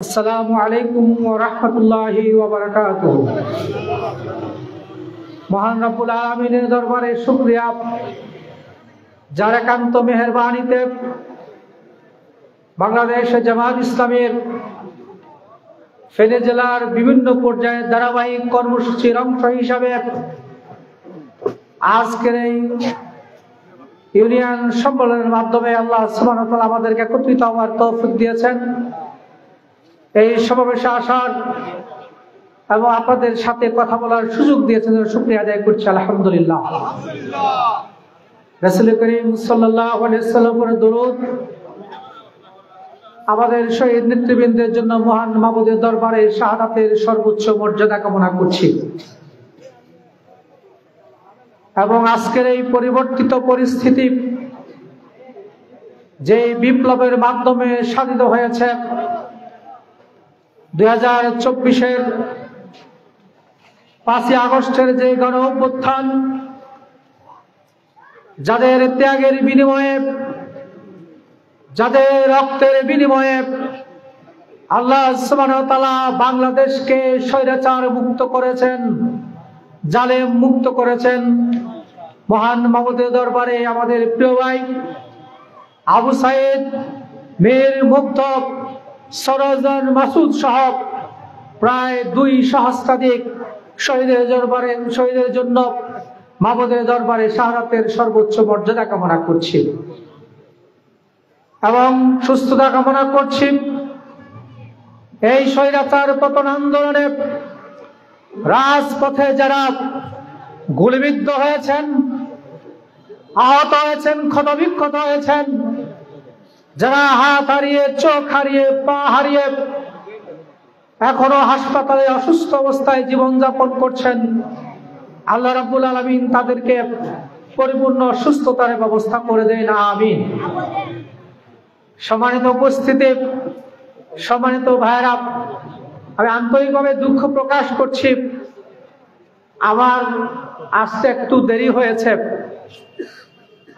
আসসালামু আলাইকুম ওয়া রাহমাতুল্লাহি ওয়া বারাকাতুহু। মহান রব্বুল আলামিনের দরবারে শুকরিয়া, যার একান্ত মেহেরবানিতে বাংলাদেশ জামাত ইসলামের ফেনী জেলার বিভিন্ন পর্যায়ে ধারাবাহিক কর্মসূচির অংশ হিসাবে আজকের এই ইউনিয়ন সম্মেলনের মাধ্যমে আল্লাহ সুবহানাহু ওয়া তাআলা আমাদেরকে একত্রিত হওয়ার তৌফিক দিয়েছেন। এই সমাবেশে আসার এবং আপনাদের সাথে কথা বলার সুযোগ দিয়েছেন, শুকরিয়া আদায় করছি আলহামদুলিল্লাহ। রাসূল করিম সাল্লাল্লাহু আলাইহি ওয়াসাল্লামের দরুদ আমাদের শহীদ নেতৃবৃন্দের জন্য মহান মাবুদের দরবারে শাহাদাতের সর্বোচ্চ মর্যাদা কামনা করছি। এবং আজকের এই পরিবর্তিত পরিস্থিতি, যে বিপ্লবের মাধ্যমে সাধিত হয়েছে 2024-এর 5ই আগস্টের যে গণ অভ্যুত্থান, যাদের ত্যাগের বিনিময়ে, যাদের রক্তের বিনিময়ে আল্লাহ সুবহানাহু ওয়া তাআলা বাংলাদেশকে স্বৈরাচার মুক্ত করেছেন, জালেম মুক্ত করেছেন। মহান মাবুদের দরবারে আমাদের প্রিয় ভাই আবু সাইদ, মীর মুগ্ধ, সরোজন মাসুদ সহ প্রায় 2 সহস্রাধিক শহীদের জন্য মাবুদের দরবারে শাহাদাতের সর্বোচ্চ মর্যাদা কামনা করছি এবং সুস্থতা কামনা করছি। এই স্বৈরাচার পতন আন্দোলনে রাজপথে যারা গুলিবিদ্ধ হয়েছেন, আহত হয়েছেন, ক্ষতবিক্ষত হয়েছেন, যারা হাত হারিয়ে, চোখ হারিয়ে, পা হারিয়ে এখনো হাসপাতালে অসুস্থ অবস্থায় জীবনযাপন করছেন, আল্লাহ রাব্বুল আলামিন তাদেরকে পরিপূর্ণ সুস্থতার ব্যবস্থা করে দেন, আমিন। সম্মানিত উপস্থিতি, সম্মানিত ভাইরা, আমি আন্তরিকভাবে দুঃখ প্রকাশ করছি, আমার আসতে একটু দেরি হয়েছে।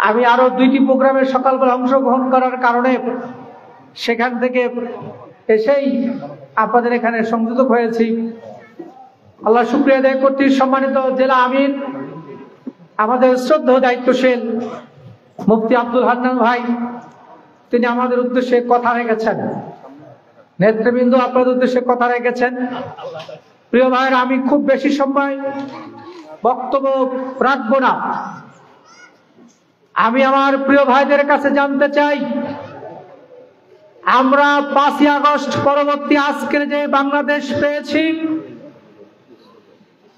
আমি আরো 2টি প্রোগ্রামে সকালবেলা অংশগ্রহণ করার কারণে সেখান থেকে এসেই আপনাদের এখানে সংযুক্ত হয়েছি। আল্লাহ শুকরিয়া আদায় করছি। সম্মানিত জেলা আমির, আমাদের শ্রদ্ধেয় দায়িত্বশীল মুফতি আব্দুল হান্নান ভাই, তিনি আমাদের উদ্দেশ্যে কথা রেখেছেন। নেতৃবৃন্দ আপনাদের উদ্দেশ্যে কথা রেখেছেন। প্রিয় ভাইয়ের, আমি খুব বেশি সময় বক্তব্য রাখবো না। আমি আমার প্রিয় ভাইদের কাছে জানতে চাই, আমরা 5ই আগস্ট পরবর্তী আজকের যে বাংলাদেশ পেয়েছি,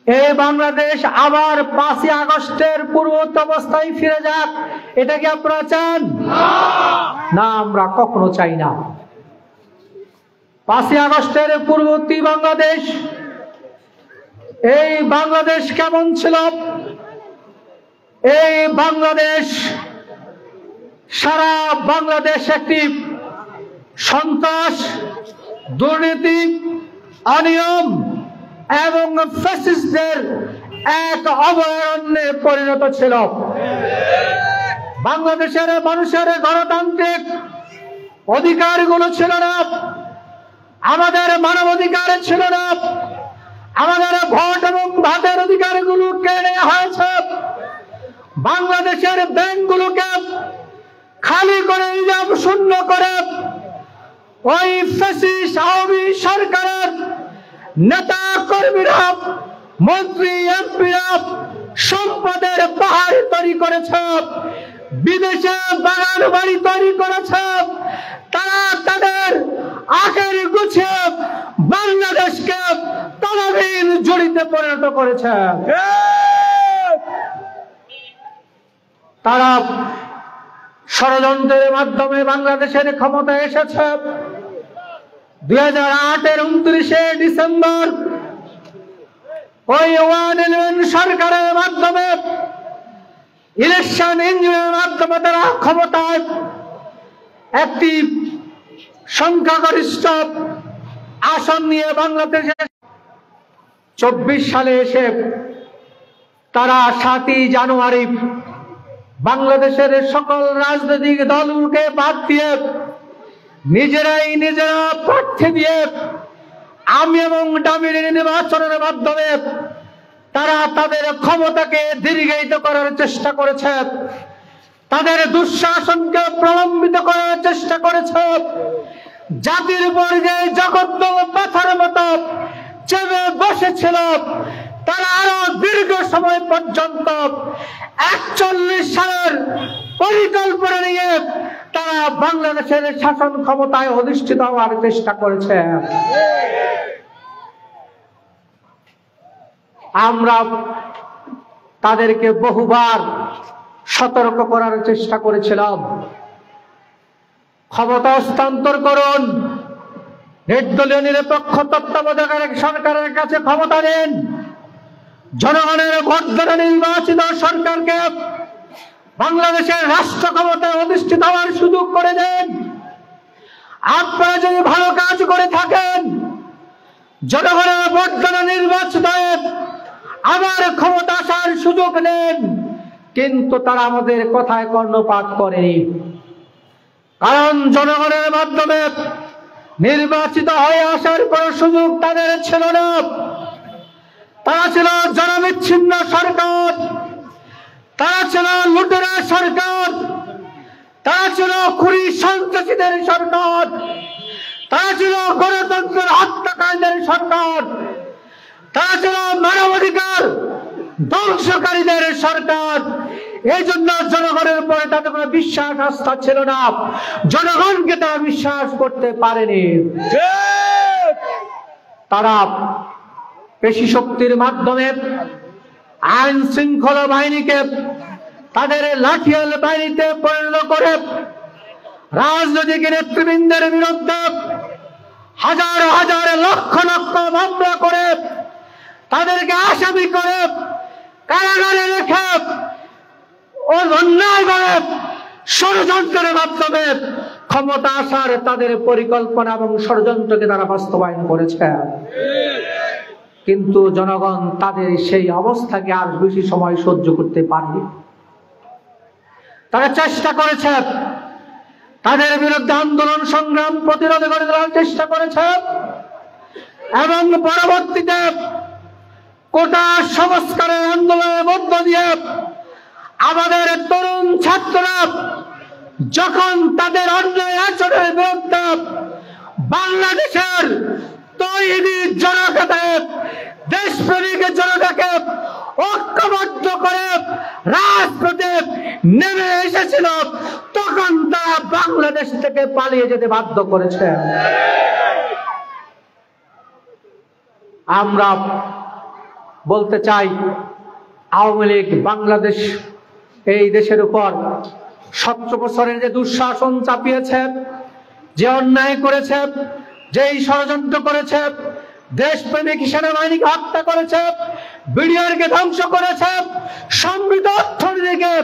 এই বাংলাদেশ আবার 5ই আগস্টের পূর্ববর্তী অবস্থায় ফিরে যাক, এটা কি আপনারা চান? না, আমরা কখনো চাই না। 5ই আগস্টের পূর্ববর্তী বাংলাদেশ, এই বাংলাদেশ কেমন ছিল? এই বাংলাদেশ, সারা বাংলাদেশ একটি সন্ত্রাস, দুর্নীতি, অনিয়ম এবং ফ্যাসিস্টদের এক অভয়ারণ্যে পরিণত ছিল। বাংলাদেশের মানুষের গণতান্ত্রিক অধিকারগুলো ছিল না, আমাদের মানবাধিকার ছিল না, আমাদের ভোট এবং ভাতের অধিকারগুলো কেড়ে হয়েছে। বাংলাদেশের ব্যাংকগুলোকে খালি করে, রিজার্ভ শূন্য করে ওই ফ্যাসিস্ট আওয়ামী সরকারের নেতা কর্মীরা, মন্ত্রী এমপিরা সম্পদের পাহাড় তৈরি করেছে, বিদেশে বাগান বাড়ি তৈরি করেছে। তারা তাদের আখের গুছিয়ে বাংলাদেশকে তলাবিহীন জড়িতে পরিণত করেছে। তারা ষড়যন্ত্রের মাধ্যমে বাংলাদেশের ক্ষমতায় এসেছে। 2008-এর 29শে ডিসেম্বর ওই 111 সরকারের মাধ্যমে, ইলেকশন ইঞ্জিনের মাধ্যমে তারা ক্ষমতায় একটি সংখ্যাগরিষ্ঠ আসন নিয়ে বাংলাদেশে 24 সালে এসে তারা 7ই জানুয়ারি বাংলাদেশের সকল রাজনৈতিক দলকে বাদ দিয়ে নিজেরাই নিজেরা প্রার্থী দিয়ে আমি এবং ডামিনের নির্বাচনের মাধ্যমে তারা তাদের ক্ষমতাকে দীর্ঘায়িত করার চেষ্টা করেছে, তাদের দুঃশাসনকে প্রলম্বিত করার চেষ্টা করেছে। জাতির উপর যে জগৎ পাথার মতো চেপে বসেছিল, তারা আরো দীর্ঘ সময় পর্যন্ত 41 সালের পরিকল্পনা নিয়ে তারা বাংলাদেশের শাসন ক্ষমতায় অধিষ্ঠিত হওয়ার চেষ্টা করেছে। আমরা তাদেরকে বহুবার সতর্ক করার চেষ্টা করেছিলাম, ক্ষমতা হস্তান্তর করুন, নির্দলীয় নিরপেক্ষ তত্ত্বাবধায়ক সরকারের কাছে ক্ষমতা দেন, জনগণের ভোট দ্বারা নির্বাচিত সরকারকে বাংলাদেশের রাষ্ট্র ক্ষমতায় অধিষ্ঠিত হওয়ার সুযোগ করে দেন। আপনারা যদি ভালো কাজ করে থাকেন, জনগণের ভোট দ্বারা নির্বাচিত আবার ক্ষমতা আসার সুযোগ নেন। কিন্তু তারা আমাদের কথায় কর্ণপাত করেনি, কারণ জনগণের মাধ্যমে নির্বাচিত হয়ে আসার কোন সুযোগ তাদের ছিল না। তারা ছিল জনবিচ্ছিন্ন সরকার, তারা ছিল লুটেরা সরকার, তারা ছিল খুনি সন্ত্রাসীদের সরকার, তারা ছিল গণতন্ত্রের হত্যাকারীদের সরকার, তারা ছিল মানবাধিকার ধ্বংসকারীদের সরকার। এই জন্য জনগণের উপরে তাদের কোনো বিশ্বাস আস্থা ছিল না, জনগণকে তারা বিশ্বাস করতে পারেনি। তারা পেশি শক্তির মাধ্যমে আইন শৃঙ্খলা বাহিনীকে তাদের লাঠিয়াল বাহিনীতে পরিণত করে রাজনৈতিক নেতৃবৃন্দের বিরুদ্ধে হাজার হাজার লক্ষ লক্ষ মামলা করে তাদেরকে আসামি করে কারাগারে রেখে ও অন্যায় করে ষড়যন্ত্রের মাধ্যমে ক্ষমতা আসার তাদের পরিকল্পনা এবং ষড়যন্ত্রকে তারা বাস্তবায়ন করেছে। কিন্তু জনগণ তাদের সেই অবস্থাকে আর বেশি সময় সহ্য করতে পারেনি। তারা চেষ্টা করেছে, তাদের বিরুদ্ধে আন্দোলন সংগ্রাম প্রতিরোধ করে দেওয়ার চেষ্টা করেছে এবং পরবর্তীতে কোটা সংস্কারের আন্দোলনের মধ্য দিয়ে আমাদের তরুণ ছাত্ররা যখন তাদের অন্যায় আচরণের বিরুদ্ধে বাংলাদেশের তৈরি জনতাকে, দেশপ্রেমিক জনতাকে ঐক্যবদ্ধ করে রাজপথে নেমে এসেছিল, তখন তারা বাংলাদেশ থেকে পালিয়ে যেতে বাধ্য করেছে। আমরা বলতে চাই, আওয়ামী লীগ বাংলাদেশ এই দেশের উপর 17 বছরের যে দুঃশাসন চাপিয়েছে, যে অন্যায় করেছে, যেই ষড়যন্ত্র করেছে, দেশপ্রেমিক সেনাবাহিনীকে হত্যা করেছে, বিডিআরকে ধ্বংস করেছে, সমৃদ্ধ অর্থনীতিকে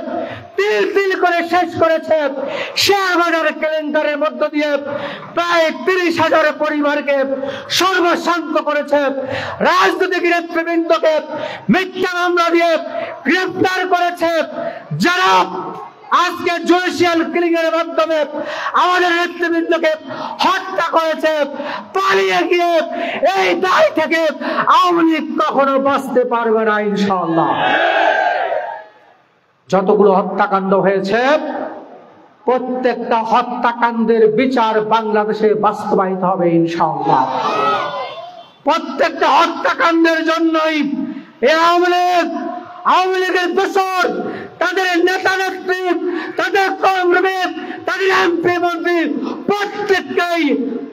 তিল তিল করে শেষ করেছে, শেয়ার বাজার কেলেঙ্কারের মধ্য দিয়ে প্রায় 30,000 পরিবারকে সর্বশান্ত করেছে, রাজনৈতিক নেতৃবৃন্দকে মিথ্যা মামলা দিয়ে গ্রেফতার করেছে, যারা আজকে জুডিশিয়াল কিলিং এর মাধ্যমে আমাদের নেতৃবৃন্দকে হত্যা করেছে, পালিয়ে গিয়ে এই দায় থেকে আওয়ামী লীগ কখনো বাঁচতে পারবে না ইনশাআল্লাহ। যতগুলো হত্যাকাণ্ড হয়েছে, প্রত্যেকটা হত্যাকাণ্ডের বিচার বাংলাদেশে বাস্তবায়িত হবে ইনশাআল্লাহ। প্রত্যেকটা হত্যাকাণ্ডের জন্যই এই আওয়ামী লীগের দোসর, তাদের নেতা নেত্রী, তাদের কর্মী, তাদের এমপি মন্ত্রী প্রত্যেককেই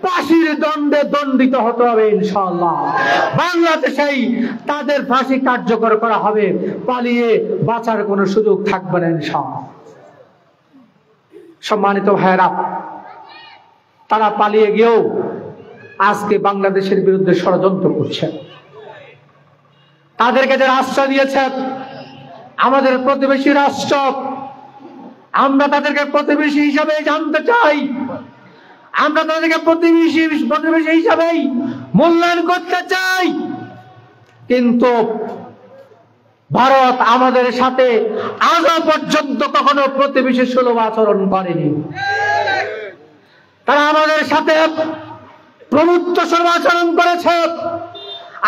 ফাঁসির দণ্ডে দণ্ডিত হতে হবে ইনশাআল্লাহ। বাংলাদেশেই তাদের ফাঁসি কার্যকর করা হবে, পালিয়ে বাঁচার কোনো সুযোগ থাকবে না ইনশাআল্লাহ। সম্মানিত ভাইয়েরা, তারা পালিয়ে গিয়েও আজকে বাংলাদেশের বিরুদ্ধে ষড়যন্ত্র করছে। তাদেরকে যারা আশ্রয় দিয়েছে আমাদের প্রতিবেশী রাষ্ট্র, আমরা তাদেরকে প্রতিবেশী হিসাবে জানতে চাই, আমরা তাদেরকে প্রতিবেশী হিসাবেই মূল্যায়ন করতে চাই। কিন্তু ভারত আমাদের সাথে আজও পর্যন্ত কখনো প্রতিবেশী সুলভ আচরণ করেনি। তারা আমাদের সাথে প্রভুত্ব আচরণ করেছে,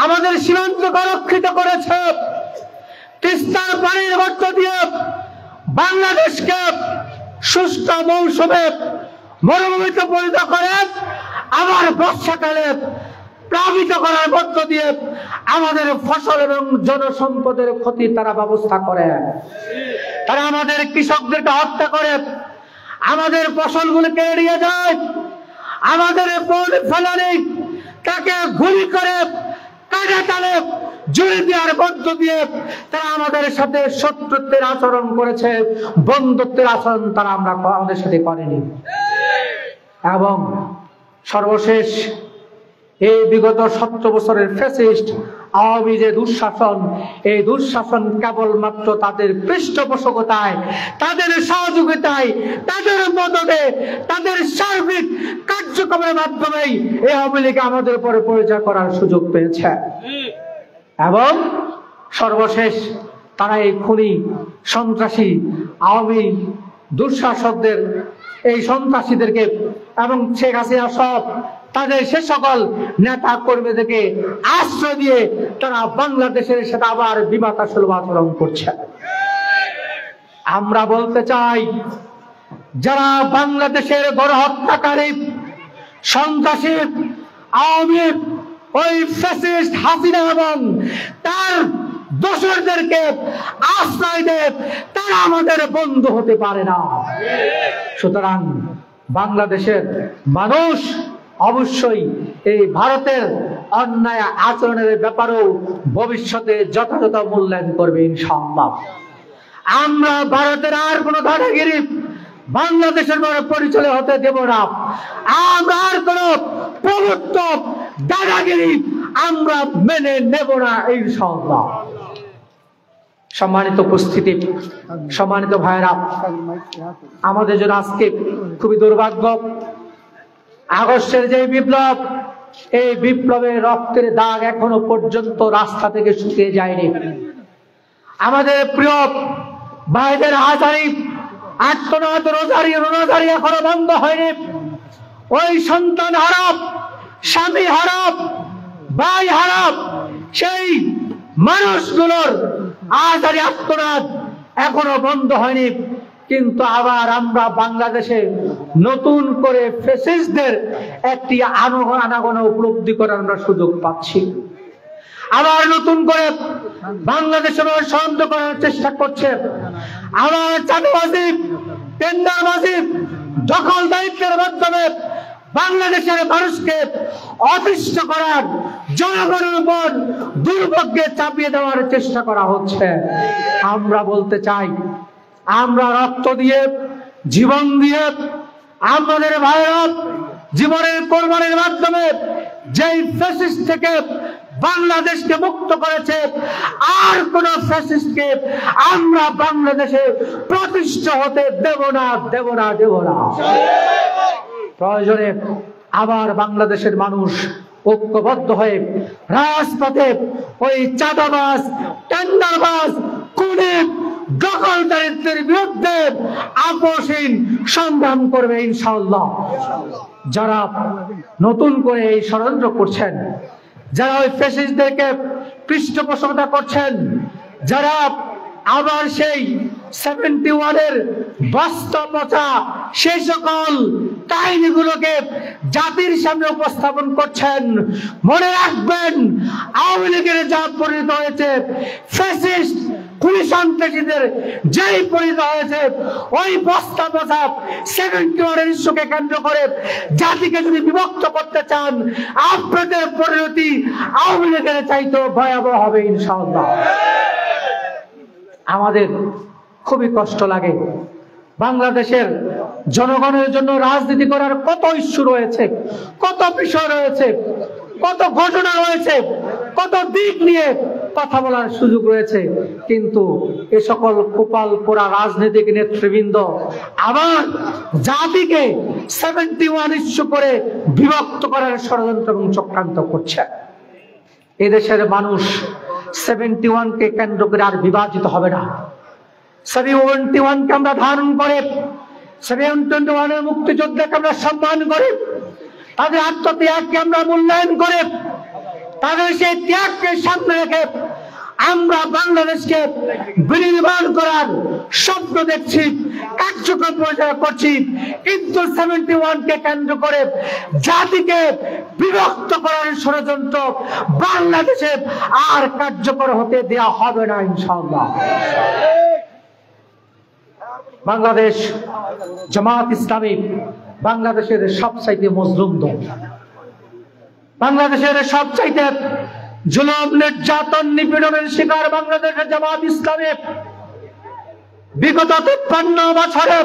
আমাদের সীমান্তকে রক্ষিত করেছে। তিস্তার পানির মধ্য দিয়ে বাংলাদেশকে শুষ্ক মৌসুমে মরুভূমিতে পরিণত করে আবার বর্ষাকালে প্লাবিত করার মধ্য দিয়ে আমাদের ফসল এবং জনসম্পদের ক্ষতি তারা ব্যবস্থা করে। তারা আমাদের কৃষকদেরকে হত্যা করে, আমাদের ফসলগুলোকে এড়িয়ে যায়, আমাদের ফেলানি তাকে গুলি করে কাটা তালে জুড়ে দেওয়ার মধ্য দিয়ে তারা আমাদের সাথে শত্রুত্বের আচরণ করেছে, বন্ধুত্বের আচরণ তারা আমাদের সাথে করেনি। এবং সর্বশেষ এই বিগত 17 বছরের ফ্যাসিস্ট আওয়ামী যে দুঃশাসন, এই দুঃশাসন কেবলমাত্র তাদের পৃষ্ঠপোষকতায়, তাদের সহযোগিতায়, তাদের মদদে, তাদের সার্বিক কার্যক্রমের মাধ্যমেই এই আওয়ামী লীগ আমাদের উপরে পরিচয় করার সুযোগ পেয়েছে। এবং সর্বশেষ তারা এই খুনি সন্ত্রাসী আওয়ামী দুঃশাসকদের, এই সন্ত্রাসীদেরকে এবং শেখ হাসিনা সব তাদের সে সকল নেতা কর্মীদেরকে আশ্রয় দিয়ে তারা বাংলাদেশের সাথে আবার বিমাতাসুলভ আচরণ করছে। আমরা বলতে চাই, যারা বাংলাদেশের গণহত্যাকারী সন্ত্রাসী আওয়ামী ওই ফ্যাসিস্ট হাসিনা এবং তার দোসরদেরকে আশ্রয় দেয়, তারা আমাদের বন্ধু হতে পারে না। সুতরাং বাংলাদেশের মানুষ অবশ্যই এই ভারতের অন্যায় আচরণের ব্যাপারেও ভবিষ্যতে যথাযথ মূল্যায়ন করবে ইনশাআল্লাহ। আমরা ভারতের আর কোন দাদাগিরি বাংলাদেশের পরিচয় হতে দেব না। আমরা আর কোন প্রভুত্ব দাদাগিরি আমরা মেনে নেব না ইনশাআল্লাহ। সম্মানিত উপস্থিতি, সম্মানিত ভাইরা, আমাদের জন্য আজকে খুবই দুর্ভাগ্য, আগস্টের যে বিপ্লব, এই বিপ্লবের রক্তের দাগ এখনো পর্যন্ত রাস্তা থেকে শুকিয়ে যায়নি। আমাদের প্রিয় ভাইদের হাজারি আত্মনাথ রোজারি এখনো বন্ধ হয়নি। ওই সন্তান হারাপ, স্বামী হারাপ, ভাই হারাপ সেই মানুষগুলোর আজারি আত্মনাথ এখনো বন্ধ হয়নি। কিন্তু আবার আমরা বাংলাদেশে নতুন করে ফ্যাসিস্টদের একটি আনাগোনা উপলব্ধি করার আমরা সুযোগ পাচ্ছি। আবার নতুন করে বাংলাদেশের ষড়যন্ত্র করার চেষ্টা করছে। আবার চাঁদাবাজি, টেন্ডারবাজি, দখলদারিত্বের মাধ্যমে বাংলাদেশের মানুষকে অতিষ্ঠ করার, জনগণের উপর দুর্ভোগকে চাপিয়ে দেওয়ার চেষ্টা করা হচ্ছে। আমরা বলতে চাই, আমরা রক্ত দিয়ে, জীবন দিয়ে, আমাদের ভাইরা জীবনের কোরবানির মাধ্যমে যেই ফ্যাসিস্ট থেকে বাংলাদেশকে মুক্ত করেছে, আর কোন ফ্যাসিস্টকে আমরা বাংলাদেশে প্রতিষ্ঠা হতে দেব না, দেব না, দেব না। প্রয়োজনে আবার বাংলাদেশের মানুষ ঐক্যবদ্ধ হয়ে রাজপথে ওই চাঁদাবাজ, টেন্ডারবাজ, খুনি, দখলদারিত্বের বিরুদ্ধে আপোষহীন সংগ্রাম করবে ইনশাআল্লাহ। যারা নতুন করে এই ষড়যন্ত্র করছেন, যারা ওই ফ্যাসিস্টদেরকে পৃষ্ঠপোষকতা করছেন, যারা আবার সেই 71-এর বাস্তবতা, সেই সকল কাহিনীগুলোকে জাতির সামনে উপস্থাপন করছেন, মনে রাখবেন আওয়ামী লীগের যা পরিণত হয়েছে, ফ্যাসিস্ট খুনি সন্ত্রাসীদের যেই পরিণত হয়েছে, ওই বাস্তবতা 71-এর ইস্যুকে কেন্দ্র করে জাতিকে যদি বিভক্ত করতে চান, আপনাদের পরিণতি আওয়ামী লীগের চাইতেও ভয়াবহ হবে ইনশাআল্লাহ। আমাদের খুবই কষ্ট লাগে, বাংলাদেশের জনগণের জন্য রাজনীতি করার কত ইস্যু রয়েছে, কত বিষয় রয়েছে, কত ঘটনা রয়েছে, কত দিক নিয়ে কথা বলার সুযোগ রয়েছে, কিন্তু এ সকল কপাল পোড়া রাজনৈতিক নেতৃবৃন্দ আবার জাতিকে 71 ইস্যু করে বিভক্ত করার ষড়যন্ত্র এবং চক্রান্ত করছে। এদেশের মানুষ 71-কে কেন্দ্র করে আর বিভাজিত হবে না। 71-কে আমরা ধারণ করে 721 মুক্তিযোদ্ধাকে আমরা সম্মান করি, তাদের আত্মত্যাগকে আমরা মূল্যায়ন করে তাদের সেই ত্যাগকে সামনে রেখে আমরা বাংলাদেশকে বিনির্মাণ করার স্বপ্ন দেখছি, কার্যক্রম পরিচালনা করছি। কিন্তু 71কে কেন্দ্র করে জাতিকে বিভক্ত করার ষড়যন্ত্র বাংলাদেশে আর কার্যকর হতে দেওয়া হবে না ইনশাআল্লাহ। বাংলাদেশ জামাত ইসলামী বাংলাদেশের সবচাইতে মজলুম দল, বাংলাদেশের সবচাইতে জুলুম নির্যাতন নিপীড়নের শিকার বাংলাদেশের জামাত ইসলামী। বিগত 53 বছরে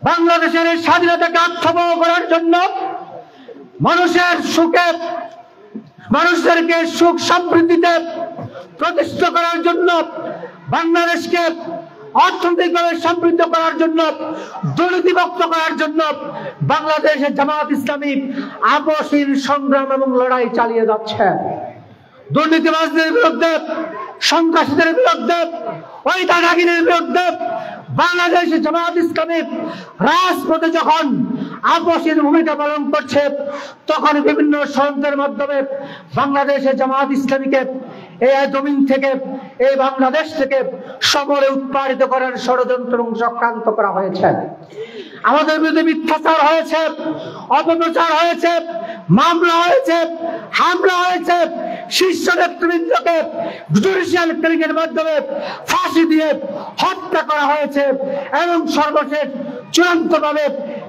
বাংলাদেশের স্বাধীনতাকে আত্মবহ করার জন্য, মানুষের সুখে, মানুষদেরকে সুখ সমৃদ্ধিতে প্রতিষ্ঠা করার জন্য, বাংলাদেশকে অর্থনৈতিকভাবে সমৃদ্ধ করার জন্য, দুর্নীতিমুক্ত করার জন্য বাংলাদেশের জামাত ইসলামী আপসহীন সংগ্রাম এবং লড়াই চালিয়ে যাচ্ছে। দুর্নীতিবাজদের বিরুদ্ধে, সন্ত্রাসীদের বিরুদ্ধে, ওই দাদাগিরির বিরুদ্ধে বাংলাদেশের জামাত ইসলামী রাজপথে যখন আপসহীন ভূমিকা পালন করছে, তখন বিভিন্ন ষড়যন্ত্রের মাধ্যমে বাংলাদেশের জামাত ইসলামীকে এই জমিন থেকে, এই বাংলাদেশ থেকে সমূলে উৎপাদিত করার ষড়যন্ত্র এবং চক্রান্ত করা হয়েছে। আমাদের বিরুদ্ধে মিথ্যাচার হয়েছে, অপপ্রচার হয়েছে, মামলা হয়েছে, হামলা হয়েছে, শীর্ষ নেতৃবৃন্দকে জুডিশিয়াল কিলিংয়ের মাধ্যমে ফাঁসি দিয়ে হত্যা করা হয়েছে। এবং সর্বশেষ চূড়ান্তভাবে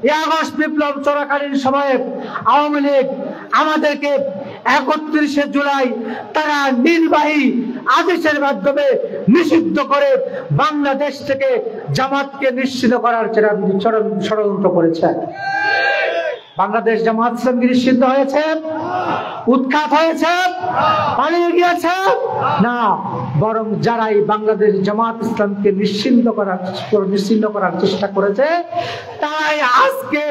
এই আগস্ট বিপ্লব চলাকালীন সময়ে আওয়ামী লীগ আমাদেরকে 31শে জুলাই তারা নির্বাহী আদেশের মাধ্যমে নিষিদ্ধ করে বাংলাদেশ থেকে জামাতকে নিশ্চিত করার ষড়যন্ত্র করেছে। বাংলাদেশ জামাত ইসলামী নিষিদ্ধ হয়েছে, উৎখাত হয়েছে, পালিয়ে গিয়েছে না, বরং যারাই বাংলাদেশ জামাত ইসলামকে নিশ্চিন্ন করার চেষ্টা করেছে, তাই আজকে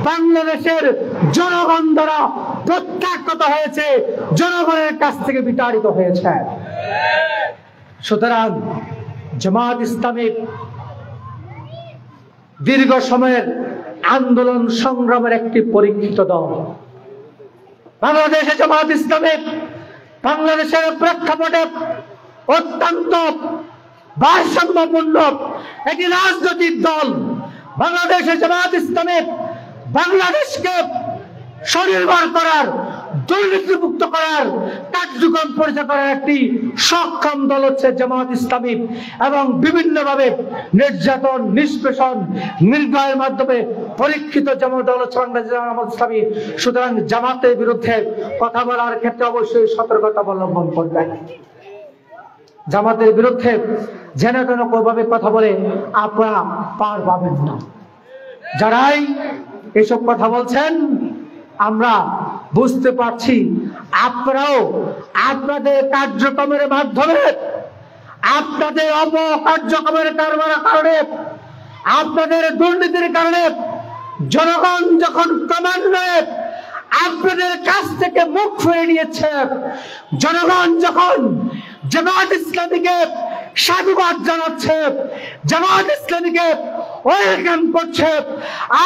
বাংলাদেশের জনগণ দ্বারা প্রত্যাখ্যাত হয়েছে, জনগণের কাছ থেকে বিতাড়িত হয়েছে। সুতরাং জামাত ইসলামী দীর্ঘ সময়ের আন্দোলন সংগ্রামের একটি পরীক্ষিত দল। বাংলাদেশে জামাত ইসলামী বাংলাদেশের প্রেক্ষাপটে অত্যন্ত ভারসাম্যপূর্ণ একটি রাজনৈতিক দল। বাংলাদেশের জামাত ইসলামী বাংলাদেশকে স্বনির্ভর করার, দুর্নীতিমুক্ত করার কার্যক্রম পরিচালনা করার একটি সক্ষম দল হচ্ছে জামাত ইসলামী। এবং বিভিন্নভাবে নির্যাতন, নিষ্পেষণ, নির্যাতনের মাধ্যমে পরীক্ষিত দল হচ্ছে বাংলাদেশ জামাত ইসলামী। সুতরাং জামাতের বিরুদ্ধে কথা বলার ক্ষেত্রে অবশ্যই সতর্কতা অবলম্বন করবেন। জামাতের বিরুদ্ধে যেন তেন কোনোভাবে কথা বলে আপনারা পার পাবেন না। যারাই এসব কথা বলছেন, আমরা বুঝতে পারছি আপনারাও আপনাদের কার্যক্রমের মাধ্যমে, আপনাদের অপকার্যক্রমের কারণে, আপনাদের দুর্নীতির কারণে জনগণ যখন ক্রমান্বয়ে আপনাদের কাছ থেকে মুখ ফিরিয়ে নিয়েছে, জনগণ যখন জামাত ইসলামীকে সাধুবাদ জানাচ্ছে, জামাত ইসলামীকে ওয়েলকাম করছে,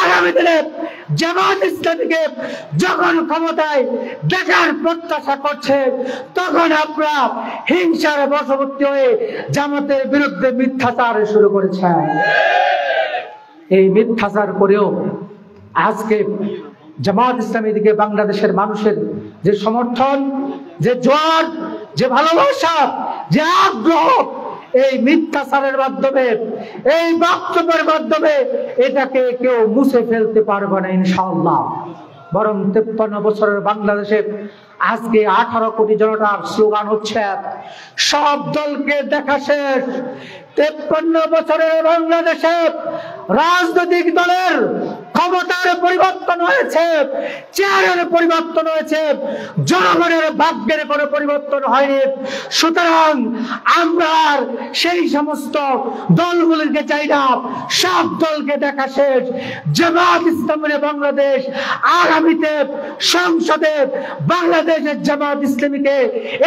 আগামী দিনে জামাত ইসলামীকে যখন ক্ষমতায় দেখার প্রত্যাশা করছে, তখন আপনারা হিংসার বশবর্তী হয়ে জামাতের বিরুদ্ধে মিথ্যাচার শুরু করেছে। এই মিথ্যাচার করেও আজকে জামাত ইসলামী দিকে বাংলাদেশের মানুষের যে সমর্থন, যে জোয়ার, যে ভালোবাসা, যে আগ্রহ, এই মিথ্যাচারের মাধ্যমে, এই বক্তব্যের মাধ্যমে এটাকে কেউ মুছে ফেলতে পারবে না ইনশাআল্লাহ। বরং 53 বছরের বাংলাদেশে আজকে 18 কোটি জনতার স্লোগান হচ্ছে সব দলকে দেখা শেষ। 53 বছরের বাংলাদেশে রাজনৈতিক দলের ক্ষমতার পরিবর্তন হয়েছে, চেয়ারের পরিবর্তন হয়েছে, জনগণের ভাগ্যের কোনো পরিবর্তন হয়নি। সুতরাং আমরা সেই সমস্ত দলগুলিকে চাই না, সব দলকে দেখা শেষ। জামাত ইসলামী বাংলাদেশ আগামীতে সংসদে বাংলাদেশের জামাত ইসলামীকে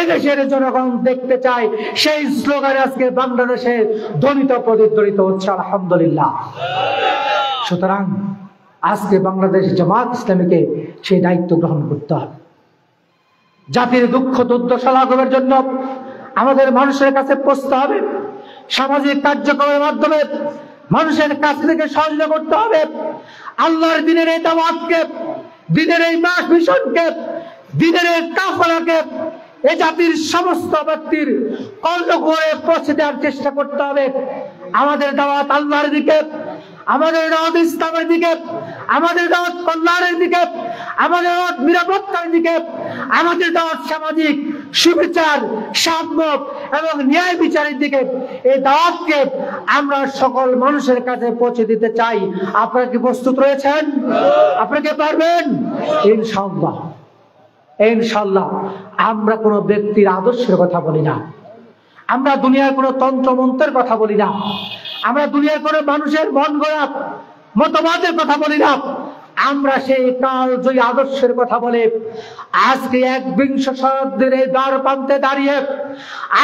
এদেশের জনগণ দেখতে চায়। সেই স্লোগানে আজকে বাংলাদেশে ধ্বনিত প্রতিধ্বনিত হচ্ছে আলহামদুলিল্লাহ। সুতরাং আজকে বাংলাদেশ জামাত ইসলামীকে সেই দায়িত্ব গ্রহণ করতে হবে। জাতির দুঃখ দুর্দশা লাঘবের জন্য আমাদের মানুষের কাছে পৌঁছতে হবে। সামাজিক কার্যক্রমের মাধ্যমে মানুষের কাছ থেকে সহযোগিতা করতে হবে। আল্লাহর দিনের এই দাওয়াতকে, দিনের এই মাস মিশনকে, দিনের এই কাফেলাকে এই জাতির সমস্ত ব্যক্তির কর্ণকুহরে পৌঁছে দেওয়ার চেষ্টা করতে হবে। আমাদের দাওয়াত আল্লাহর দিকে, আমাদের দাওয়াত ইসলামের দিকে, আমাদের দাওয়াত কল্যাণের দিকে, আমাদের দাওয়াত নিরাপত্তার দিকে, আমাদের দাওয়াত সামাজিক সুবিচার, সাম্য এবং ন্যায় বিচারের দিকে। এই দাওয়াতকে আমরা সকল মানুষের কাছে পৌঁছে দিতে চাই। আপনারা কি প্রস্তুত রয়েছেন? আপনারা কি পারবেন? ইনশাআল্লাহ, ইনশাআল্লাহ। আমরা কোনো ব্যক্তির আদর্শের কথা বলি না, আমরা দুনিয়ার কোনো তন্ত্রমন্ত্রের কথা বলি না, আমরা দুনিয়ার কোনো মানুষের মন গড়া মতবাদের কথা বলি না। আমরা সেই কালজয়ী আদর্শের কথা বলে আজকে 21 শতাব্দীর এই দ্বার প্রান্তে দাঁড়িয়ে,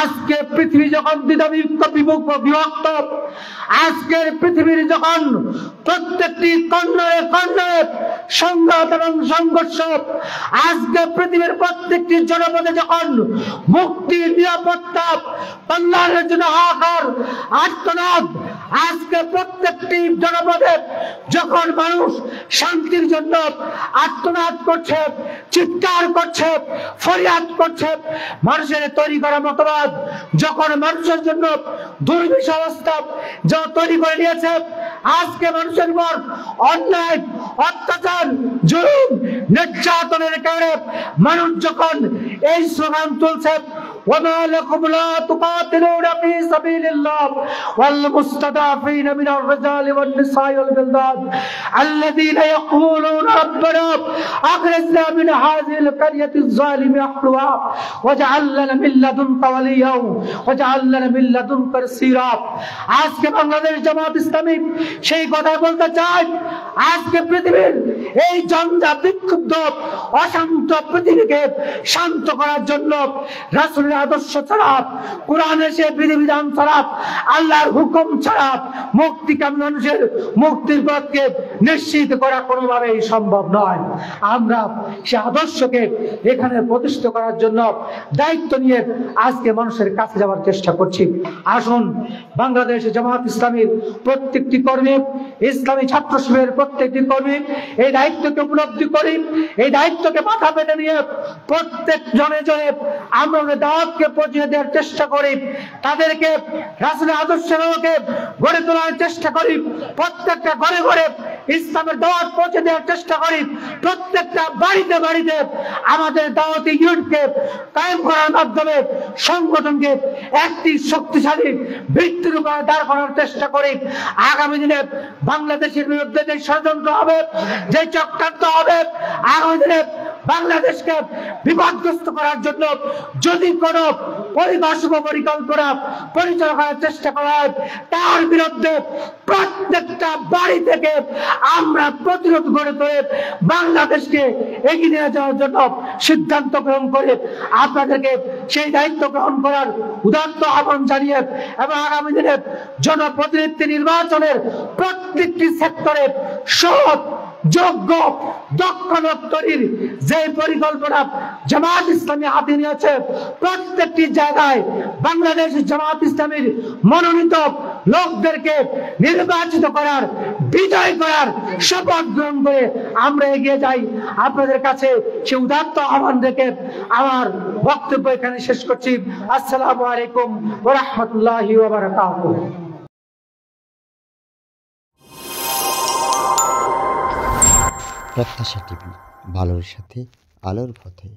আজকে পৃথিবী যখন বিভক্ত, আজকের পৃথিবীর যখন প্রত্যেকটি কর্ণরে কর্ণরে সংঘাত এবং সংঘর্ষ, আজকে পৃথিবীর প্রত্যেকটি জনপদে যখন মুক্তি, নিরাপত্তা, কল্যাণের জন্য হাহাকার, আর্তনাদ, আজকে প্রত্যেকটি জনপদে যখন মানুষ শান্তির জন্য আর্তনাদ করছে, চিৎকার করছে, ফরিয়াদ করছে, মানুষের তৈরি করা মতবাদ যখন মানুষের জন্য দুর্বিষ অবস্থা যা তৈরি করে নিয়েছে, আজকে মানুষের উপর অন্যায়, অত্যাচার, জুলুম, নির্যাতনের কারণে মানুষ যখন এই স্লোগান তুলছে, وما لكم لا تقاتلون في سبيل الله والمستضعفين من الرجال والنساء والولدان الذين يقولون ربنا أخرجنا من هذه القرية الظالم أهلها واجعل لنا من لدنك وليا واجعل لنا من لدنك نصيرا। আজকে বাংলাদেশ জামাত ইসলামী সেই কথা বলতে চায়। আজকে পৃথিবীর এই জঞ্জাট বিক্ষুব্ধ অশান্ত পৃথিবীকে শান্ত করার জন্য রাসূলের আদর্শ ছাড়া, কোরআনের সে বিধিবিধান ছাড়া, আল্লাহর হুকুম ছাড়া মুক্তিকামী মানুষের মুক্তির পথকে নিশ্চিত করা কোনোভাবেই সম্ভব নয়। আমরা সে আদর্শকে এখানে প্রতিষ্ঠিত করার জন্য দায়িত্ব নিয়ে আজকে মানুষের কাছে যাওয়ার চেষ্টা করছি। আসুন বাংলাদেশ জামাত ইসলামীর প্রত্যেকটি কর্মী, ইসলামী ছাত্র শিবিরের প্রত্যেকটি কর্মী এই দায়িত্বকে উপলব্ধি করি, এই দায়িত্বকে মাথা পেতে নিয়ে প্রত্যেক জনে জনে আমরা দাওয়াতকে পৌঁছে দেওয়ার চেষ্টা করি, তাদেরকে রাসূলের আদর্শের আলোকে গড়ে তোলার চেষ্টা করি, প্রত্যেকটা ঘরে ঘরে ইসলামের দাওয়াত পৌঁছে দেওয়ার চেষ্টা করি, প্রত্যেকটা বাড়িতে বাড়িতে আমাদের দাওয়াতি ইউনিটকে কায়েম করার মাধ্যমে সংগঠনকে একটি শক্তিশালী ভিত্তির উপরে দাঁড় করার চেষ্টা করি। আগামী দিনে বাংলাদেশের বিরুদ্ধে যে ষড়যন্ত্র হবে, যে চক্রান্ত হবে, আগামী দিনে বাংলাদেশকে বিপদগ্রস্ত করার জন্য যদি কোনো পরিকল্পনা পরিচালনা করার চেষ্টা করা হয়, তার বিরুদ্ধে প্রত্যেকটা বাড়ি থেকে আমরা প্রতিরোধ গড়ে তুলে বাংলাদেশকে এগিয়ে নিয়ে যাওয়ার জন্য সিদ্ধান্ত গ্রহণ করে আপনাদেরকে সেই দায়িত্ব গ্রহণ করার উদাত্ত আহ্বান জানিয়ে এবং আগামী দিনে জনপ্রতিনিধি নির্বাচনের প্রত্যেকটি সেক্টরে সৎ, যোগ্য, দক্ষ লোক তৈরির যে পরিকল্পনা জামাত ইসলামী হাতে নিয়েছে, প্রত্যেকটি জায়গায় বাংলাদেশ জামাত ইসলামীর মনোনীত লোকদেরকে নির্বাচিত করার, বিজয় করার শপথ গ্রহণ করে আমরা এগিয়ে যাই। আপনাদের কাছে সে উদাত্ত আহ্বান রেখে আমার বক্তব্য এখানে শেষ করছি। আসসালামু আলাইকুম ওয়া রাহমাতুল্লাহি ওয়া বারাকাতুহু। প্রত্যাশা টিভি, ভালোর সাথে আলোর পথে।